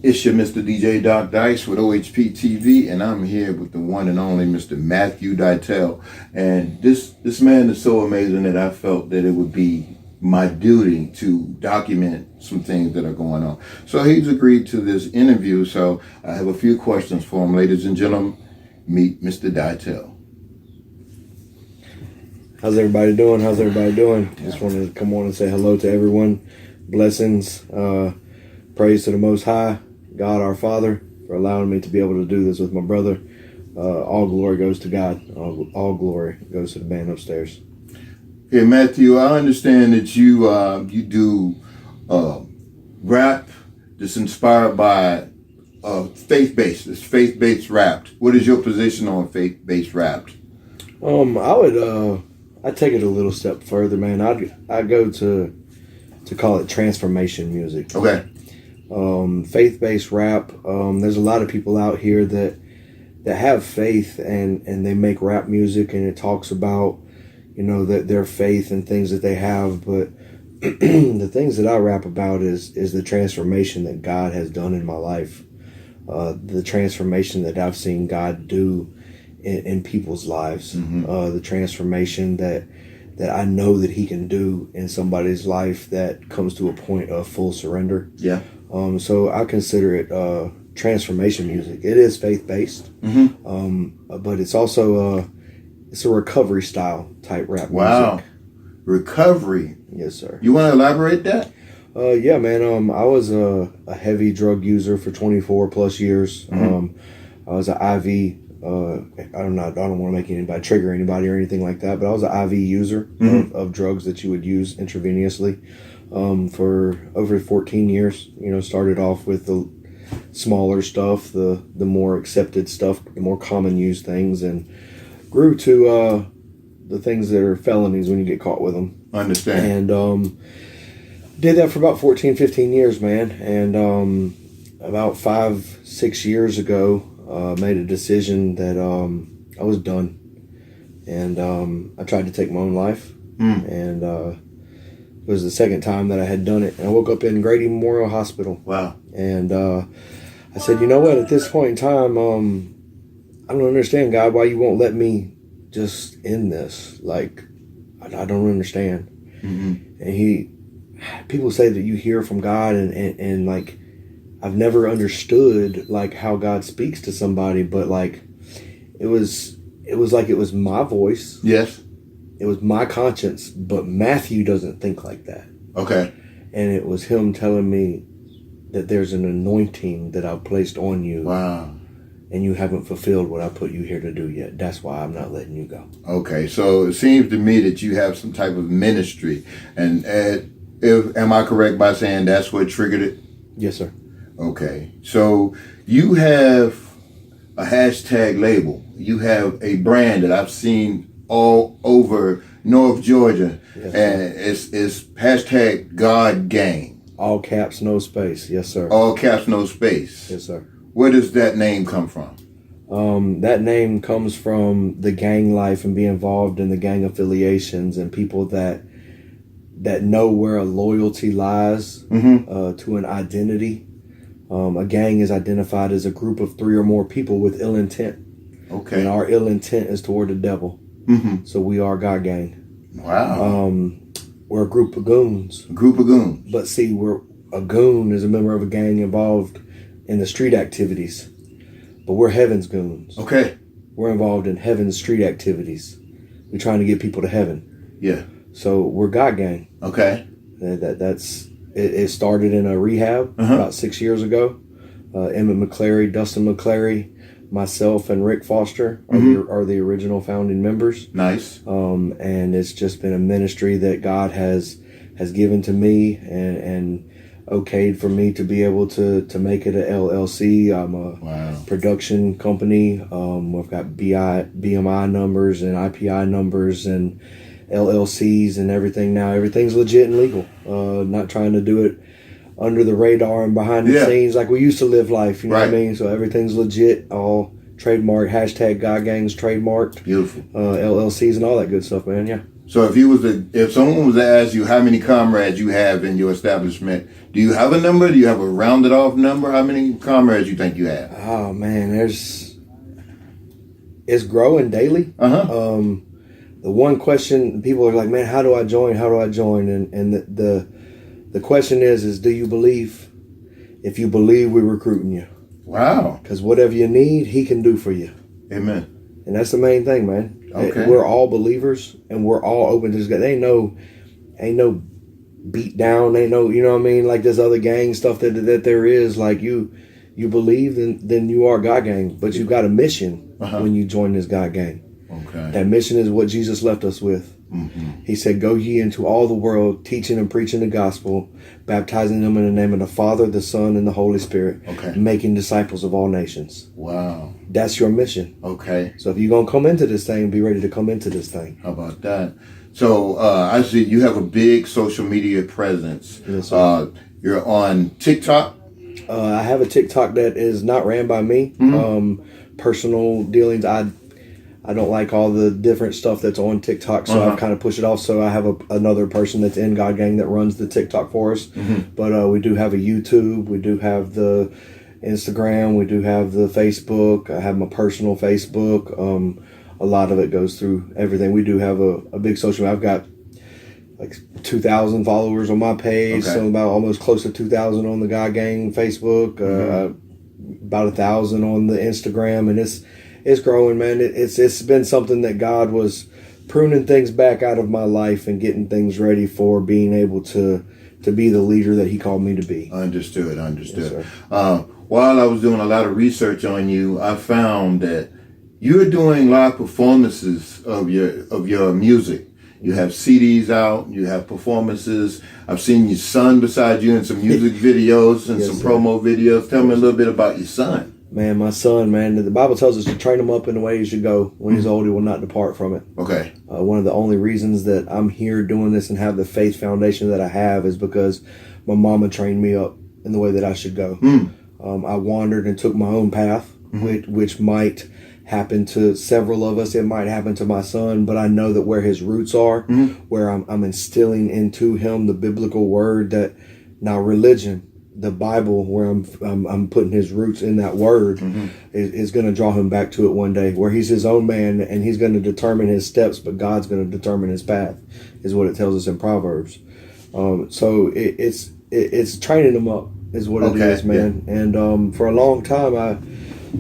It's your Mr. DJ Doc Dice with O.H.P.T.V, and I'm here with the one and only Mr. Matthew DIETEL. And this man is so amazing that I felt that it would be my duty to document some things that are going on. So he's agreed to this interview, so I have a few questions for him. Ladies and gentlemen, meet Mr. DIETEL. How's everybody doing? Just wanted to come on and say hello to everyone. Blessings, praise to the Most High, God our Father, for allowing me to be able to do this with my brother. All glory goes to God. All glory goes to the band upstairs. Okay, Matthew, I understand that you do rap that's inspired by faith-based. It's faith-based rap. What is your position on faith-based rap? I take it a little step further, man. I go to call it transformation music. Okay. Faith-based rap. There's a lot of people out here that have faith and they make rap music, and it talks about, you know, that their faith and things that they have. But the things that I rap about is the transformation that God has done in my life. The transformation that I've seen God do in people's lives. Mm-hmm. The transformation that I know that He can do in somebody's life that comes to a point of full surrender. Yeah. So I consider it transformation music. It is faith-based, mm-hmm. But it's also it's a recovery style type rap music. Wow. Recovery. Yes, sir. You want to elaborate that? Yeah, man. I was a heavy drug user for 24 plus years. Mm-hmm. I was an IV. I don't want to make anybody trigger anybody or anything like that, but I was an IV user, mm-hmm. of drugs that you would use intravenously for over 14 years. You know, started off with the smaller stuff, the more accepted stuff, the more common used things, and grew to the things that are felonies when you get caught with them. I understand. And did that for about 14, 15 years, man. And about 5-6 years ago, made a decision that I was done, and I tried to take my own life, and it was the second time that I had done it. And I woke up in Grady Memorial Hospital. Wow! And I said, you know what? At this point in time, I don't understand, God, why you won't let me just end this. Like, I don't understand. Mm-hmm. And people say that you hear from God, and like, I've never understood like how God speaks to somebody, but like it was like it was my voice. Yes. It was my conscience, but Matthew doesn't think like that. Okay. And it was Him telling me that there's an anointing that I've placed on you. Wow. And you haven't fulfilled what I put you here to do yet. That's why I'm not letting you go. Okay. So it seems to me that you have some type of ministry, and am I correct by saying that's what triggered it? Yes, sir. Okay, so you have a hashtag label. You have a brand that I've seen all over North Georgia, yes, and it's hashtag God Gang. All caps, no space. Yes, sir. All caps, no space. Yes, sir. Where does that name come from? That name comes from the gang life and being involved in the gang affiliations and people that know where a loyalty lies, mm-hmm. To an identity. A gang is identified as a group of 3 or more people with ill intent. Okay. And our ill intent is toward the devil. Mm-hmm. So we are God Gang. Wow. We're a group of goons. A group of goons. But see, a goon is a member of a gang involved in the street activities. But we're heaven's goons. Okay. We're involved in heaven's street activities. We're trying to get people to heaven. Yeah. So we're God Gang. Okay. That's... It started in a rehab about 6 years ago. Emmett McClary, Dustin McClary, myself, and Rick Foster are the original founding members. Nice. And it's just been a ministry that God has given to me and okayed for me to be able to make it a LLC. I'm a production company. We've got BMI numbers and IPI numbers and LLCs and everything now. Everything's legit and legal. Not trying to do it under the radar and behind the scenes like we used to live life. You know what I mean? So everything's legit. All trademark. Hashtag God Gang's trademarked. Beautiful. LLCs and all that good stuff, man. Yeah. So if someone was to ask you how many comrades you have in your establishment, do you have a number? Do you have a rounded off number? How many comrades you think you have? Oh man, it's growing daily. The one question people are like, man, how do I join? How do I join? And the question is do you believe? If you believe, we're recruiting you. Wow. Because whatever you need, he can do for you. Amen. And that's the main thing, man. Okay. We're all believers, and we're all open to this guy. Ain't no beat down. Ain't no, you know what I mean? Like this other gang stuff that there is. Like you believe, then you are God gang. But you got a mission when you join this God gang. Okay. That mission is what Jesus left us with. Mm-hmm. He said, go ye into all the world, teaching and preaching the gospel, baptizing them in the name of the Father, the Son, and the Holy Spirit, making disciples of all nations. Wow. That's your mission. Okay. So if you're going to come into this thing, be ready to come into this thing. How about that? So I see you have a big social media presence. Yes, sir. You're on TikTok? I have a TikTok that is not ran by me. Personal dealings. I don't like all the different stuff that's on TikTok, so I've kind of pushed it off. So I have another person that's in God Gang that runs the TikTok for us. But we do have a YouTube. We do have the Instagram. We do have the Facebook. I have my personal Facebook. A lot of it goes through everything. We do have a big social. I've got like 2,000 followers on my page. So about almost close to 2,000 on the God Gang Facebook. About 1,000 on the Instagram, and it's growing, man. It's been something that God was pruning things back out of my life and getting things ready for being able to be the leader that he called me to be. Understood. Yes, While I was doing a lot of research on you, I found that you're doing live performances of your music. You have CDs out, you have performances. I've seen your son beside you in some music videos and some promo videos. Tell me a little bit about your son. Man, my son, man, the Bible tells us to train him up in the way he should go. When he's old, he will not depart from it. Okay. One of the only reasons that I'm here doing this and have the faith foundation that I have is because my mama trained me up in the way that I should go. I wandered and took my own path, which might happen to several of us. It might happen to my son, but I know that where his roots are, where I'm instilling into him the biblical word that now religion, the Bible, where I'm putting his roots in that word, is going to draw him back to it one day, where he's his own man and he's going to determine his steps, but God's going to determine his path, is what it tells us in Proverbs. So it's training him up, is what it is, man. Yeah. And for a long time,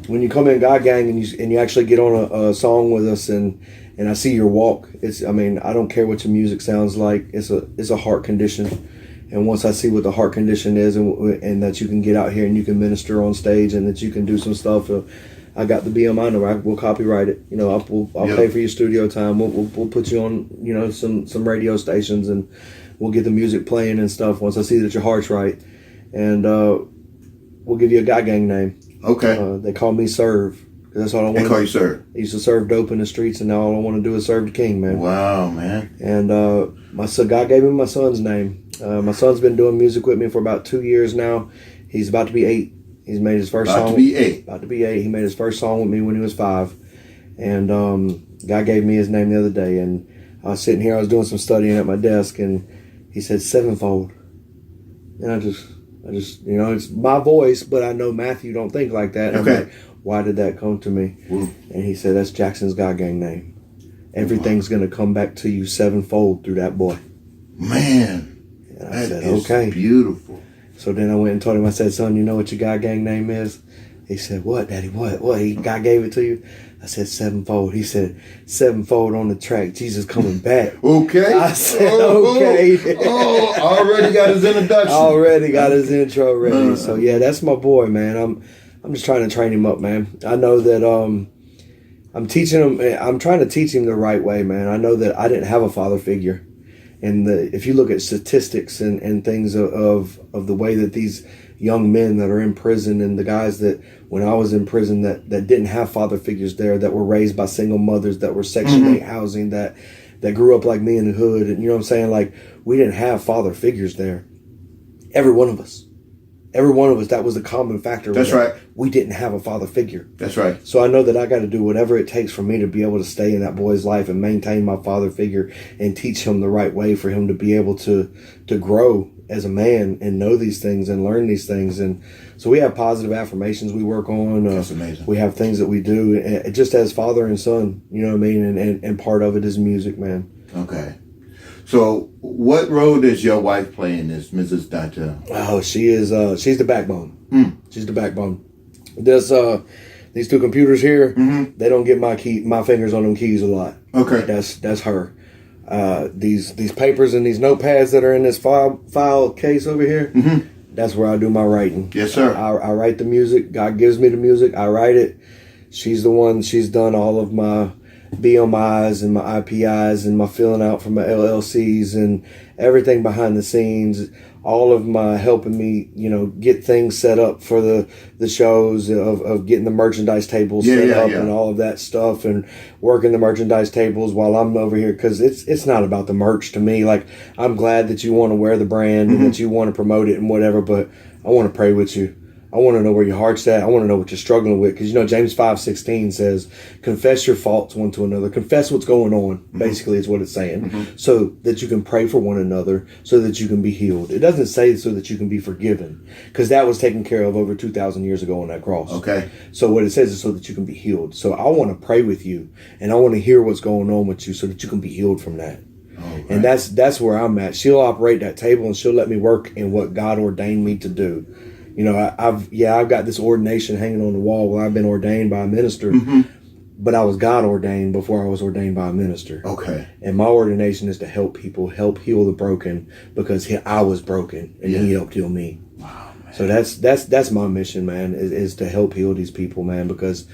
when you come in God Gang and you actually get on a song with us and I see your walk, I don't care what your music sounds like. It's a heart condition. And once I see what the heart condition is and that you can get out here and you can minister on stage and that you can do some stuff, I got the BMI number. We'll copyright it. I'll pay for your studio time. We'll put you on, some radio stations and we'll get the music playing and stuff once I see that your heart's right. And we'll give you a God Gang name. Okay. They call me Serve. That's all I want. They call you Serve. I used to serve dope in the streets, and now all I want to do is serve the King, man. Wow, man. And God gave me my son's name. My son's been doing music with me for about 2 years now. He's about to be 8. He's made his first song. About to be 8. He made his first song with me when he was 5. And God gave me his name the other day. And I was sitting here, I was doing some studying at my desk, and he said sevenfold. And I just it's my voice, but I know Matthew don't think like that. And I'm like, why did that come to me? Ooh. And he said, that's Jackson's God Gang name. Everything's going to come back to you sevenfold through that boy. Man, and I said, okay, beautiful. So then I went and told him, I said, son, you know what your God Gang name is? He said, what, Daddy, what? God gave it to you? I said, sevenfold. He said, sevenfold on the track. Jesus coming back. Okay. I said, okay. Already got his introduction. Already got his intro ready. So yeah, that's my boy, man. I'm just trying to train him up, man. I know that I'm teaching him. I'm trying to teach him the right way, man. I know that I didn't have a father figure, and if you look at statistics and things of the way that these young men that are in prison and the guys that when I was in prison that didn't have father figures there, that were raised by single mothers, that were Section 8 housing, that grew up like me in the hood, and you know what I'm saying? Like, we didn't have father figures there. Every one of us. every one of us, that was the common factor. That's right. We didn't have a father figure. That's right. So I know that I got to do whatever it takes for me to be able to stay in that boy's life and maintain my father figure and teach him the right way for him to be able to grow as a man and know these things and learn these things. And so we have positive affirmations we work on. That's amazing. We have things that we do just as father and son, you know what I mean? And part of it is music, man. Okay. So what role does your wife play in this, Mrs. DIETEL? Oh, she's the backbone. She's the backbone. These two computers here, they don't get my fingers on them keys a lot. Okay. That's her. These papers and these notepads that are in this file case over here, that's where I do my writing. Yes, sir. I write the music. God gives me the music. I write it. She's the one. She's done all of my BMIs and my IPIs and my filling out for my LLCs and everything behind the scenes. All of my helping me, get things set up for the shows of getting the merchandise tables set up and all of that stuff and working the merchandise tables while I'm over here. Cause it's not about the merch to me. Like, I'm glad that you want to wear the brand and that you want to promote it and whatever, but I want to pray with you. I want to know where your heart's at. I want to know what you're struggling with. Because, James 5:16 says, confess your faults one to another. Confess what's going on, basically, is what it's saying. So that you can pray for one another, so that you can be healed. It doesn't say so that you can be forgiven. Because that was taken care of over 2,000 years ago on that cross. Okay. So what it says is so that you can be healed. So I want to pray with you. And I want to hear what's going on with you so that you can be healed from that. Right. And that's where I'm at. She'll operate that table and she'll let me work in what God ordained me to do. I've got this ordination hanging on the wall where I've been ordained by a minister, but I was God ordained before I was ordained by a minister. Okay. And my ordination is to help people, help heal the broken, because I was broken and he helped heal me. Wow, man. So that's my mission, man, is to help heal these people, man, because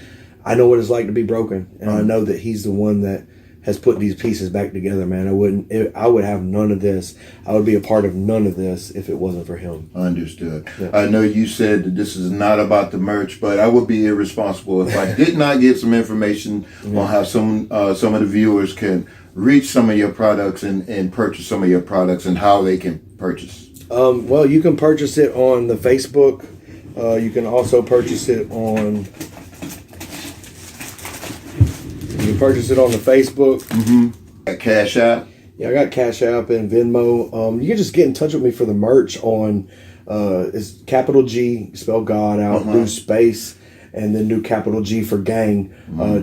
I know what it's like to be broken, and I know that he's the one that has put these pieces back together, man. I would have none of this. I would be a part of none of this if it wasn't for him. Understood. Yeah. I know you said that this is not about the merch, but I would be irresponsible if I did not get some information on how some of the viewers can reach some of your products and purchase some of your products and how they can purchase. Well, you can purchase it on the Facebook. You can also purchase it on... You can purchase it on the Facebook. Got Cash App? Yeah, I got Cash App and Venmo. You can just get in touch with me for the merch on it's capital G, spell God out, new space, and then new capital G for gang.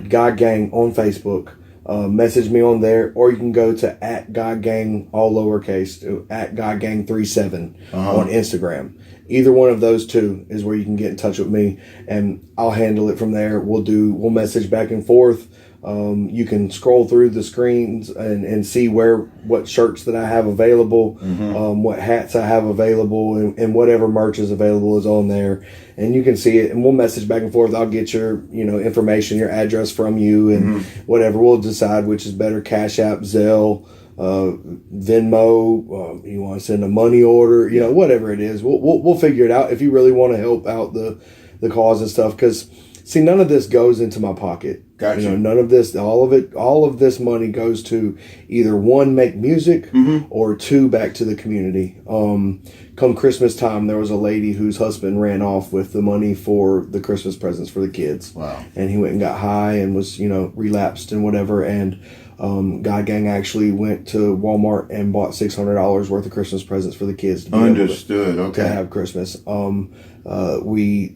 God Gang on Facebook. Message me on there, or you can go to @GodGang, all lowercase, @GodGang37 on Instagram. Either one of those two is where you can get in touch with me, and I'll handle it from there. We'll message back and forth. You can scroll through the screens and see what shirts that I have available, what hats I have available, and whatever merch is available is on there. And you can see it, and we'll message back and forth. I'll get your information, your address from you, and whatever. We'll decide which is better: Cash App, Zelle, Venmo. You want to send a money order? Whatever it is, we'll figure it out. If you really want to help out the cause and stuff, because see, none of this goes into my pocket. Gotcha. None of this, all of this money goes to either one, make music, or two, back to the community. Come Christmas time, there was a lady whose husband ran off with the money for the Christmas presents for the kids. Wow. And he went and got high and was, relapsed and whatever. And God Gang actually went to Walmart and bought $600 worth of Christmas presents for the kids to be Understood. to have Christmas. We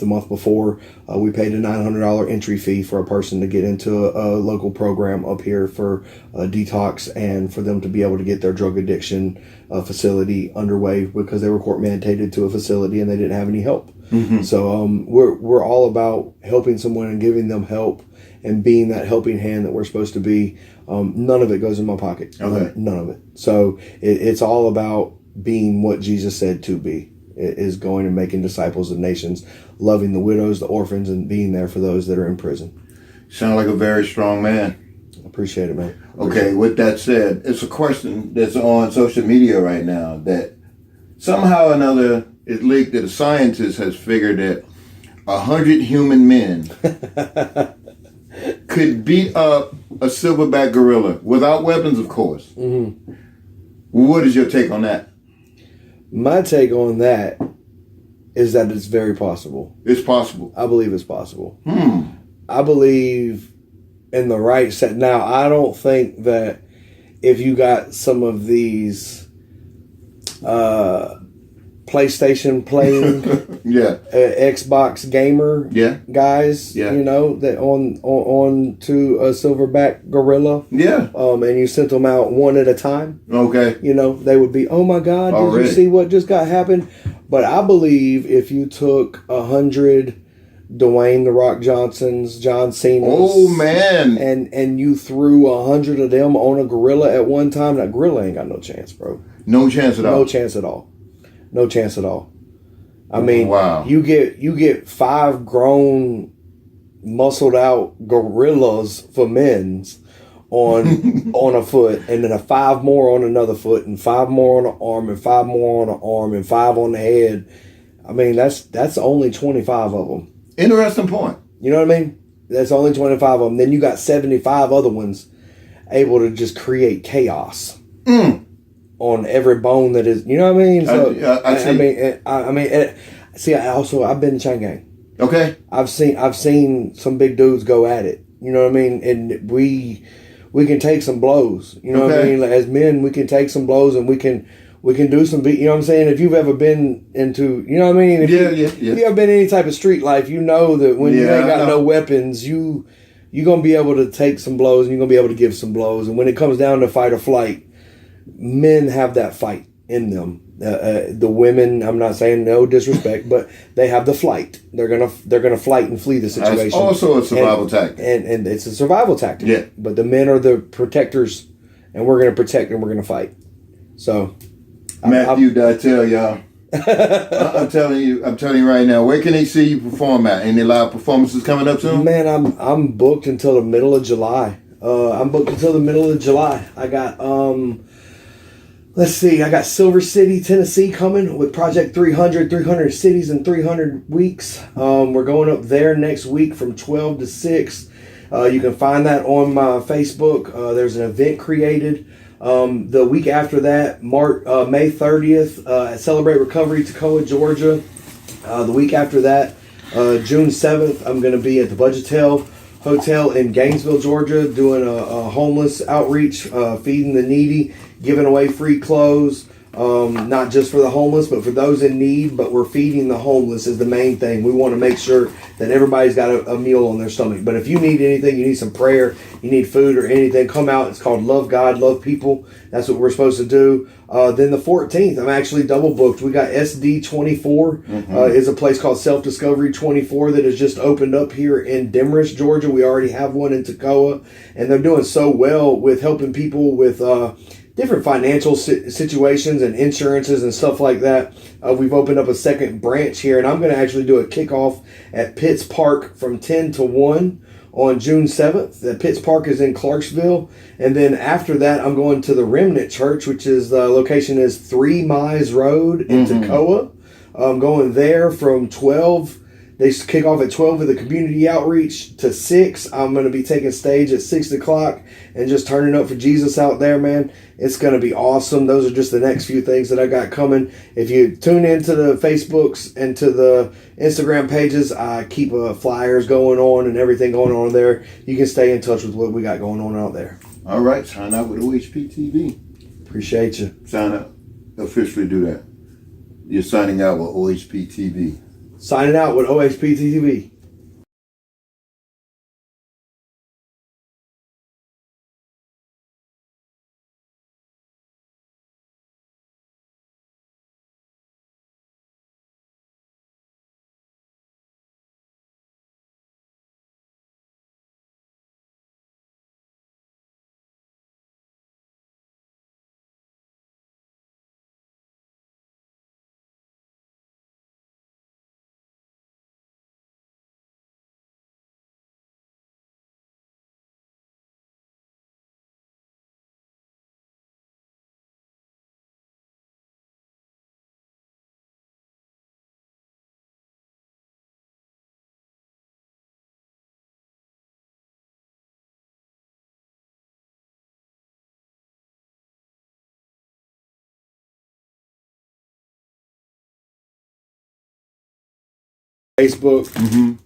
the month before, we paid a $900 entry fee for a person to get into a local program up here for detox and for them to be able to get their drug addiction facility underway, because they were court mandated to a facility and they didn't have any help. So we're all about helping someone and giving them help and being that helping hand that we're supposed to be. None of it goes in my pocket. Okay. None of it. So it's all about being what Jesus said to be. It is going and making disciples of nations, loving the widows, the orphans, and being there for those that are in prison. Sound like a very strong man. Appreciate it, man. Okay, with that said, it's a question that's on social media right now that somehow or another it's leaked that a scientist has figured that 100 human men could beat up a silverback gorilla without weapons, of course. What is your take on that? My take on that is that it's very possible. It's possible. I believe it's possible. I believe in the right set. Now, I don't think that if you got some of these PlayStation playing, Xbox gamer, guys, you know, that on to a silverback gorilla, and you sent them out one at a time, you know, they would be, oh my God, did you see what just got happened? But I believe if you took 100 Dwayne The Rock Johnsons, John Cena's, and you threw 100 of them on a gorilla at one time, that gorilla ain't got no chance, bro. No chance at all. No chance at all. No chance at all. I mean, you get 5 grown, muscled out gorillas for men's on a foot, and then 5 more on another foot, and 5 more on an arm, and 5 more on an arm, and 5 on the head. I mean, that's only 25 of them. Interesting point. You know what I mean? That's only 25 of them. Then you got 75 other ones able to just create chaos on every bone that is. You know what I mean? So I mean, see, I've been to Chain Gang. Okay. I've seen some big dudes go at it. You know what I mean? And we can take some blows. You know what I mean? Like, as men, we can take some blows, and we can do some. You know what I'm saying? If you've ever been into, you know what I mean? If you ever been in any type of street life, you know that when you ain't got no weapons, you're gonna be able to take some blows, and you're gonna be able to give some blows. And when it comes down to fight or flight, men have that fight in them. The women, I'm not saying no disrespect, but they have the flight. They're gonna fight and flee the situation. That's also a survival tactic, and it's a survival tactic. Yeah. But the men are the protectors, and we're gonna protect and we're gonna fight. So. Matthew DIETEL, y'all. I'm telling you right now. Where can they see you perform at? Any live performances coming up soon? Man, I'm booked until the middle of July. I got let's see. I got Silver City, Tennessee coming with Project 300 cities in 300 weeks. We're going up there next week from 12 to 6. You can find that on my Facebook. There's an event created. The week after that, May 30th, at Celebrate Recovery, Toccoa, Georgia. The week after that, June 7th, I'm going to be at the DIETEL Hotel in Gainesville, Georgia, doing a homeless outreach, feeding the needy, giving away free clothes, not just for the homeless, but for those in need. But we're feeding the homeless is the main thing. We want to make sure that everybody's got a meal on their stomach. But if you need anything, you need some prayer, you need food or anything, come out. It's called Love God, Love People. That's what we're supposed to do. Then the 14th, I'm actually double booked. We got SD24 is a place called Self-Discovery 24 that has just opened up here in Demorest, Georgia. We already have one in Toccoa, and they're doing so well with helping people with different financial situations and insurances and stuff like that. We've opened up a second branch here, and I'm going to actually do a kickoff at Pitts Park from 10 to 1 on June 7th. The Pitts Park is in Clarksville. And then after that, I'm going to the Remnant Church, which is the location is 3 Mize Road in Toccoa. I'm going there from 12. They kick off at 12 with a community outreach to 6. I'm going to be taking stage at 6 o'clock and just turning up for Jesus out there, man. It's going to be awesome. Those are just the next few things that I got coming. If you tune into the Facebooks and to the Instagram pages, I keep flyers going on and everything going on there. You can stay in touch with what we got going on out there. All right. Sign out with O.H.P.T.V. Appreciate you. Sign up. Officially do that. You're signing out with O.H.P.T.V. Signing out with O.H.P.T.V. Facebook. Mm-hmm.